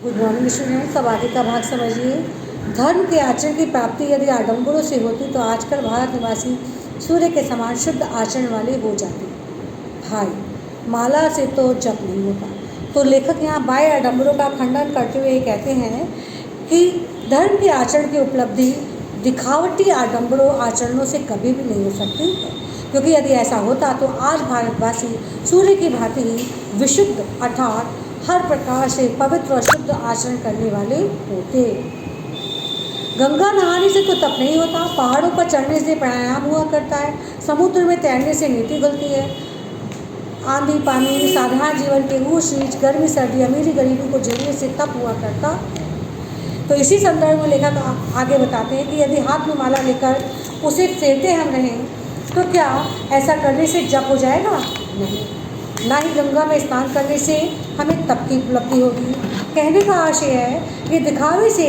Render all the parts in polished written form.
Good morning students. अब आगे का भाग समझिए। धर्म के आचरण की प्राप्ति यदि आडंबरों से होती तो आजकल भारत निवासी सूर्य के समान शुद्ध आचरण वाले हो जाते। भाई माला से तो जप नहीं होता। तो लेखक यहाँ बाह्य आडंबरों का खंडन करते हुए कहते हैं कि धर्म के आचरण की उपलब्धि दिखावटी आडंबरों आचरणों से कभी भी नहीं हो सकती है, क्योंकि यदि ऐसा होता तो आज भारतवासी सूर्य की भांति ही विशुद्ध अर्थात हर प्रकार से पवित्र और शुद्ध आचरण करने वाले होते। गंगा नहाने से तो तप नहीं होता, पहाड़ों पर चढ़ने से प्राणायाम हुआ करता है, समुद्र में तैरने से नीति खुलती है, आंधी पानी साधारण जीवन के ऊंच नीच गर्मी सर्दी अमीरी गरीबी को झेलने से तप हुआ करता है। तो इसी संदर्भ में लेखक आगे बताते हैं कि यदि हाथ में माला लेकर उसे फेरते हम रहें तो क्या ऐसा करने से जप हो जाएगा? नहीं। ना ही गंगा में स्नान करने से हमें तप की उपलब्धि होगी। कहने का आशय है कि दिखावे से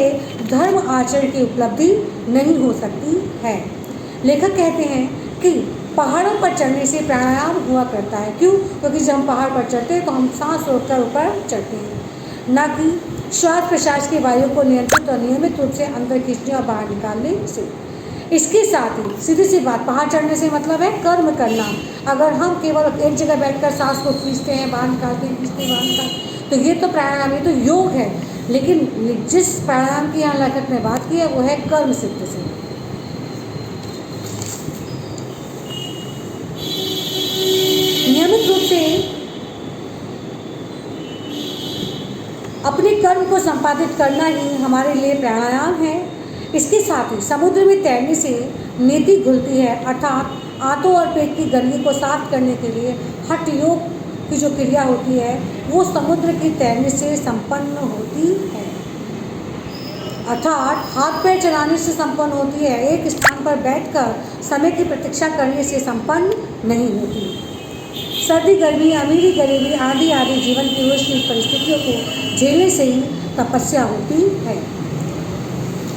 धर्म आचरण की उपलब्धि नहीं हो सकती है। लेखक कहते हैं कि पहाड़ों पर चढ़ने से प्राणायाम हुआ करता है। क्यों? क्योंकि जब हम पहाड़ पर चढ़ते हैं तो हम सांस रोककर ऊपर चढ़ते हैं, ना कि श्वास प्रश्वास की वायु को नियंत्रित और नियमित रूप से अंदर खींचने और बाहर निकालने से। इसके साथ ही सीधी सी बात, पहाड़ चढ़ने से मतलब है कर्म करना। अगर हम केवल एक जगह बैठकर सांस को खींचते हैं बाहर निकालते हैं खींचते हैं बाहर निकालते, तो ये तो प्राणायाम, ये तो योग है। लेकिन जिस प्राणायाम की यहाँ लेखक ने बात की है वो है कर्म सिद्ध से। नियमित रूप से अपने कर्म को संपादित करना ही हमारे लिए प्राणायाम है। इसके साथ ही समुद्र में तैरने से नेति घुलती है, अर्थात आंतों और पेट की गंदगी को साफ करने के लिए हठ योग की जो क्रिया होती है वो समुद्र की तैरने से संपन्न होती है, अर्थात हाथ पैर चलाने से संपन्न होती है। एक स्थान पर बैठकर समय की प्रतीक्षा करने से संपन्न नहीं होती। सर्दी गर्मी अमीरी गरीबी आदि आदि जीवन की मुश्किल परिस्थितियों को झेलने से ही तपस्या होती है।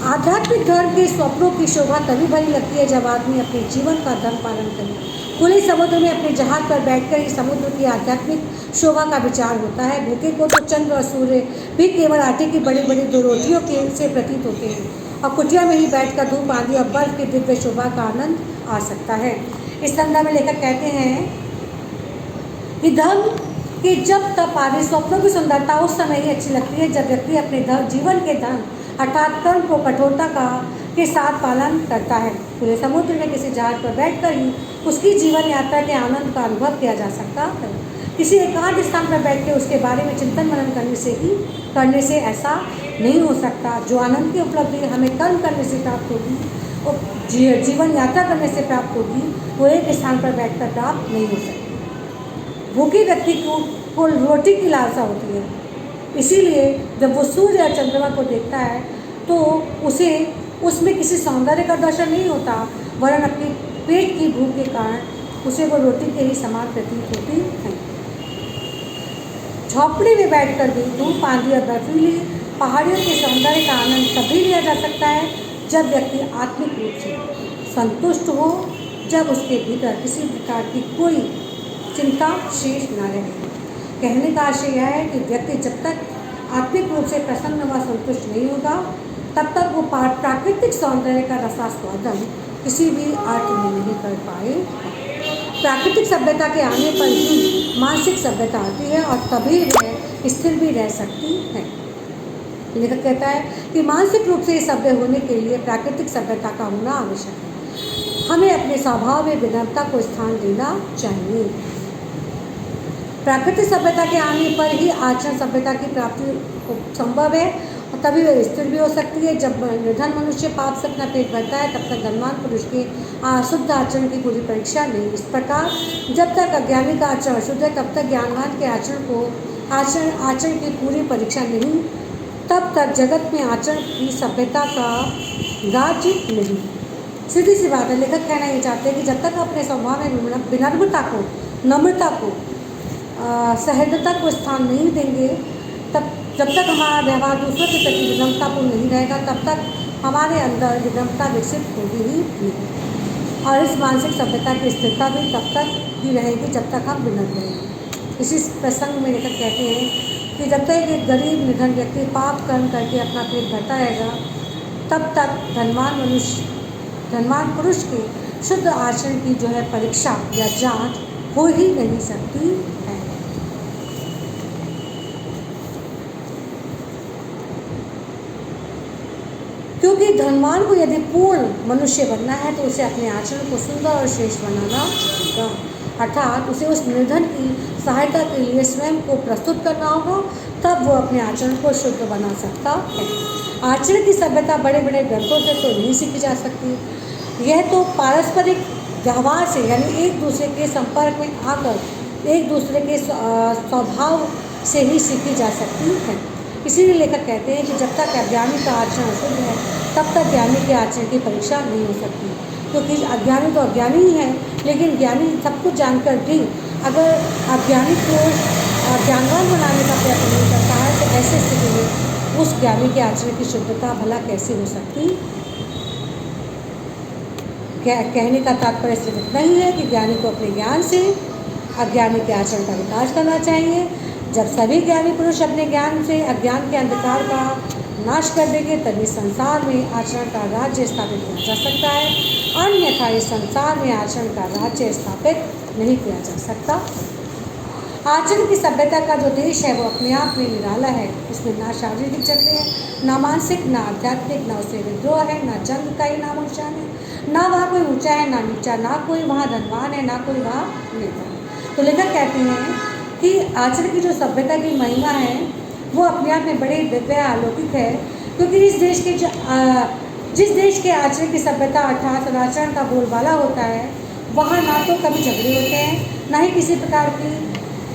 आध्यात्मिक धर्म के स्वप्नों की शोभा तभी भरी लगती है जब आदमी अपने जीवन का धर्म पालन करे। खुले समुद्र में अपने जहाज पर बैठकर ही समुद्र की आध्यात्मिक शोभा का विचार होता है। भूखे को तो चंद्र और सूर्य भी केवल आटे की बड़ी बड़ी दो रोटियों के से प्रतीत होते हैं, और कुटिया में ही बैठकर धूप आंधी और बर्फ की दिव्य शोभा का आनंद आ सकता है। इस संदर्भ में लेखक कहते हैं कि धर्म के जब तप आदि स्वप्नों की सुंदरता उस समय ही अच्छी लगती है जब व्यक्ति अपने जीवन के धर्म अर्थात कर्म को कठोरता के साथ पालन करता है। खुले समुद्र में किसी जहाज पर बैठकर ही उसकी जीवन यात्रा के आनंद का अनुभव किया जा सकता है। किसी एकांत स्थान पर बैठ के उसके बारे में चिंतन मनन करने से ऐसा नहीं हो सकता। जो आनंद की उपलब्धि हमें कर्म करने से प्राप्त होगी और जीवन यात्रा करने से प्राप्त होगी वो एक स्थान पर बैठकर प्राप्त नहीं हो सकती। भूखे व्यक्ति को रोटी की लालसा होती है, इसीलिए जब वो सूर्य और चंद्रमा को देखता है तो उसे उसमें किसी सौंदर्य का दर्शन नहीं होता, वरन अपनी पेट की भूख के कारण उसे वो रोटी के ही समान प्रतीत होती है। झोंपड़ी में बैठकर भी धूप आंधी और बर्फीली पहाड़ियों के सौंदर्य का आनंद तभी लिया जा सकता है जब व्यक्ति आत्मिक रूप से संतुष्ट हो, जब उसके भीतर किसी प्रकार की कोई चिंता शेष न रहे। कहने का आशय यह है कि व्यक्ति जब तक आत्मिक रूप से प्रसन्न व संतुष्ट नहीं होगा तब तक वो प्राकृतिक सौंदर्य का रसास्वादन किसी भी अर्थ में नहीं कर पाएगा। प्राकृतिक सभ्यता के आने पर ही मानसिक सभ्यता आती है और तभी वह स्थिर भी रह सकती है। लेखक कहता है कि मानसिक रूप से सभ्य होने के लिए प्राकृतिक सभ्यता का होना आवश्यक है। हमें अपने स्वभाव में विनम्रता को स्थान देना चाहिए। प्राकृतिक सभ्यता के आने पर ही आचरण सभ्यता की प्राप्ति संभव है और तभी वह स्थिर भी हो सकती है। जब निर्धन मनुष्य पाप से अपना पेट भरता है तब तक धनवान पुरुष के शुद्ध आचरण की पूरी परीक्षा नहीं। इस प्रकार जब तक अज्ञानी का आचरण शुद्ध है तब तक ज्ञानवान के आचरण की पूरी परीक्षा नहीं, तब तक जगत में आचरण की सभ्यता का राज्य नहीं। सीधी सी बात है। लेखक कहना ये चाहते हैं कि जब तक अपने स्वभाव में विनम्रता को नम्रता को सहृदयता को स्थान नहीं देंगे, जब तक हमारा व्यवहार दूसरों के प्रति विनम्रतापूर्ण नहीं रहेगा तब तक हमारे अंदर विनम्रता विकसित होगी ही नहीं, और इस मानसिक सभ्यता की स्थिरता भी तब तक ही रहेगी जब तक हम विनम्र रहेंगे। इसी प्रसंग में लेकर कहते हैं कि जब तक एक गरीब निर्धन व्यक्ति पाप कर्म करके अपना पेट भरता रहेगा, तब तक धनवान पुरुष के शुद्ध आचरण की जो है परीक्षा या जांच हो ही नहीं सकती है। क्योंकि धनवान को यदि पूर्ण मनुष्य बनना है तो उसे अपने आचरण को सुंदर और श्रेष्ठ बनाना होगा, अर्थात उसे उस निर्धन की सहायता के लिए स्वयं को प्रस्तुत करना होगा, तब वो अपने आचरण को शुद्ध बना सकता है। आचरण की सभ्यता बड़े बड़े ग्रंथों से तो नहीं सीखी जा सकती, यह तो पारस्परिक व्यवहार से यानी एक दूसरे के संपर्क में आकर एक दूसरे के स्वभाव से ही सीखी जा सकती है। इसीलिए लेखक कहते हैं कि जब तक अज्ञानी का आचरण अशुद्ध है तब तक ज्ञानी के आचरण की परीक्षा नहीं हो सकती, क्योंकि अज्ञानी तो अज्ञानी ही है, लेकिन ज्ञानी सब कुछ जानकर भी अगर अज्ञानी को ज्ञानवान बनाने का प्रयत्न नहीं करता है तो ऐसे स्थिति में उस ज्ञानी के आचरण की शुद्धता भला कैसे हो सकती। कहने का तात्पर्य सिर्फ इतना ही है कि ज्ञानी को अपने ज्ञान से अज्ञानी के आचरण का विकास करना चाहिए। जब सभी ज्ञानी पुरुष अपने ज्ञान से अज्ञान के अंधकार का नाश कर देंगे तभी संसार में आचरण का राज्य स्थापित किया जा सकता है, अन्यथा इस संसार में आचरण का राज्य स्थापित नहीं किया जा सकता। आचरण की सभ्यता का जो देश है वो अपने आप में निराला है, उसमें ना शारीरिक जंग है, ना मानसिक, ना आध्यात्मिक, ना उसमें विद्रोह है, ना जंग का ही नाम निशान है, ना वहाँ कोई ऊंचा है ना नीचा, ना कोई वहाँ धनवान है ना कोई वहाँ नेता है। तो लेखक कहते हैं कि आचरण की जो सभ्यता की महिमा है वो अपने आप में बड़ी दिव्य अलौकिक है, क्योंकि जिस देश के आचरण की सभ्यता अर्थात सदाचरण का बोलबाला होता है वहाँ ना तो कभी झगड़े होते हैं, ना ही किसी प्रकार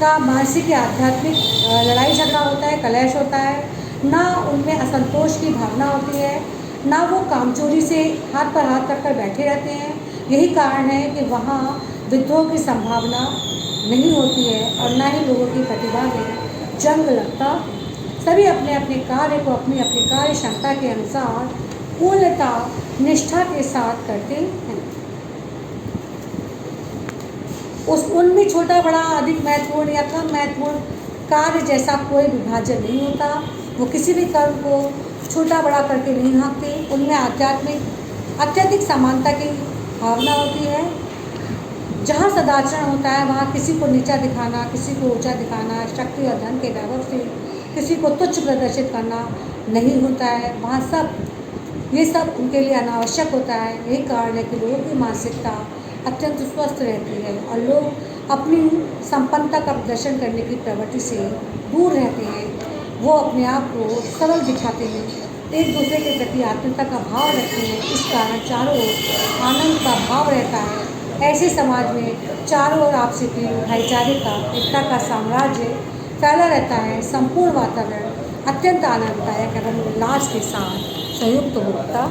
का मानसिक या आध्यात्मिक लड़ाई झगड़ा होता है, कलेश होता है, ना उनमें असंतोष की भावना होती है, ना वो कामचोरी से हाथ पर हाथ रखकर बैठे रहते हैं। यही कारण है कि वहाँ विद्रोह की संभावना नहीं होती है और ना ही लोगों की प्रतिभा में जंग लगता। सभी अपने अपने कार्य को अपनी अपनी कार्य क्षमता के अनुसार पूर्णता निष्ठा के साथ करते हैं। उनमें छोटा बड़ा अधिक महत्वपूर्ण या कम महत्वपूर्ण कार्य जैसा कोई विभाजन नहीं होता। वो किसी भी कर्म को छोटा बड़ा करके नहीं हाँकते। उनमें अत्यधिक समानता की भावना होती है। जहाँ सदाचरण होता है वहाँ किसी को नीचा दिखाना, किसी को ऊंचा दिखाना, शक्ति और धन के वैभव से किसी को तुच्छ प्रदर्शित करना नहीं होता है। वहाँ ये सब उनके लिए अनावश्यक होता है। यही कारण है कि लोगों की मानसिकता अत्यंत स्वस्थ रहती है और लोग अपनी संपन्नता का प्रदर्शन करने की प्रवृत्ति से दूर रहते हैं। वो अपने आप को सरल दिखाते हैं, एक दूसरे के प्रति आत्मीयता का भाव रखते हैं। इस कारण चारों ओर आनंद का भाव रहता है। ऐसे समाज में चारों ओर आपसी प्रेम, भाईचारे का, एकता का साम्राज्य फैला रहता है। संपूर्ण वातावरण अत्यंत आनंददायक एवं उल्लास के साथ संयुक्त होता